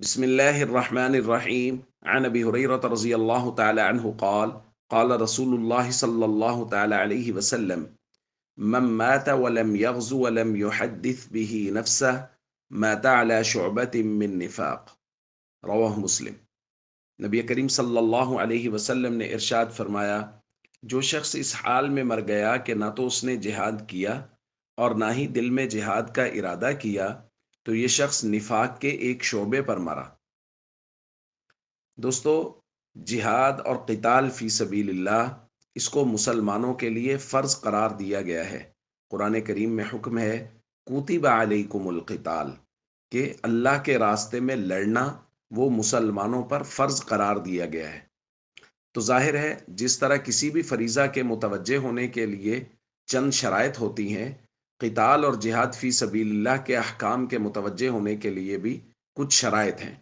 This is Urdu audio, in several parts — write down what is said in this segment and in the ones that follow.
بسم الله الرحمن الرحيم عن أبي هريرة رضي الله تعالى عنه قال قال رسول الله صلى الله تعالى عليه وسلم من مات ولم يغزو ولم يحدث به نفسه مات على شعبة من نفاق رواہ مسلم۔ نبی کریم صلی اللہ علیہ وسلم نے ارشاد فرمایا، جو شخص اس حال میں مر گیا کہ نہ تو اس نے جہاد کیا اور نہ ہی دل میں جہاد کا ارادہ کیا تو یہ شخص نفاق کے ایک شعبے پر مرا۔ دوستو، جہاد اور قتال فی سبیل اللہ اس کو مسلمانوں کے لیے فرض قرار دیا گیا ہے۔ قرآن کریم میں حکم ہے کتب علیکم القتال، کہ اللہ کے راستے میں لڑنا وہ مسلمانوں پر فرض قرار دیا گیا ہے۔ تو ظاہر ہے جس طرح کسی بھی فریضہ کے متوجہ ہونے کے لیے چند شرائط ہوتی ہیں، قتال اور جہاد فی سبیل اللہ کے احکام کے متوجہ ہونے کے لیے بھی کچھ شرائط ہیں۔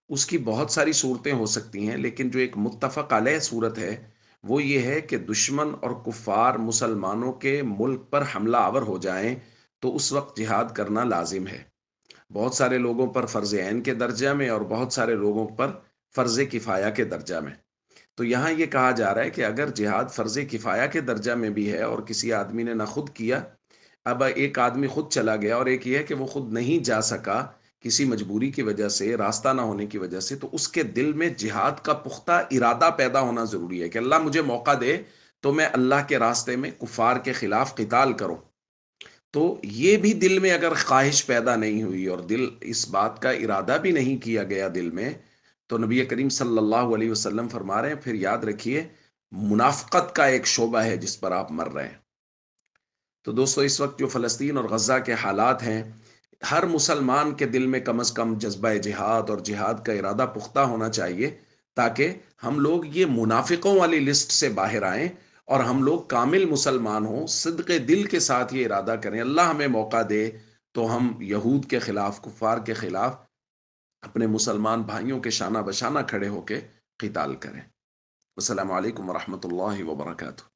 اس کی بہت ساری صورتیں ہو سکتی ہیں، لیکن جو ایک متفق علیہ صورت ہے وہ یہ ہے کہ دشمن اور کفار مسلمانوں کے ملک پر حملہ آور ہو جائیں تو اس وقت جہاد کرنا لازم ہے۔ بہت سارے لوگوں پر فرض عین کے درجہ میں اور بہت سارے لوگوں پر فرض کفایہ کے درجہ میں۔ تو یہاں یہ کہا جا رہا ہے کہ اگر جہاد فرض کفایہ کے درجہ میں بھی ہے اور کسی آدمی نے نہ خود کیا، اب ایک آدمی خود چلا گیا اور ایک یہ ہے کہ وہ خود نہیں جا سکا کسی مجبوری کی وجہ سے، راستہ نہ ہونے کی وجہ سے، تو اس کے دل میں جہاد کا پختہ ارادہ پیدا ہونا ضروری ہے کہ اللہ مجھے موقع دے تو میں اللہ کے راستے میں کفار کے خلاف قتال کروں۔ تو یہ بھی دل میں اگر خواہش پیدا نہیں ہوئی اور دل اس بات کا ارادہ بھی نہیں کیا گیا دل میں، تو نبی کریم صلی اللہ علیہ وسلم فرما رہے ہیں پھر یاد رکھیے منافقت کا ایک شعبہ ہے جس پر آپ مر رہے ہیں۔ تو دوستو، اس وقت جو فلسطین اور غزہ کے حالات ہیں، ہر مسلمان کے دل میں کم از کم جذبہ جہاد اور جہاد کا ارادہ پختہ ہونا چاہیے، تاکہ ہم لوگ یہ منافقوں والی لسٹ سے باہر آئیں اور ہم لوگ کامل مسلمان ہوں، صدق دل کے ساتھ یہ ارادہ کریں اللہ ہمیں موقع دے تو ہم یہود کے خلاف، کفار کے خلاف اپنے مسلمان بھائیوں کے شانہ بشانہ کھڑے ہو کے قتال کریں۔ السلام علیکم ورحمۃ اللہ وبرکاتہ۔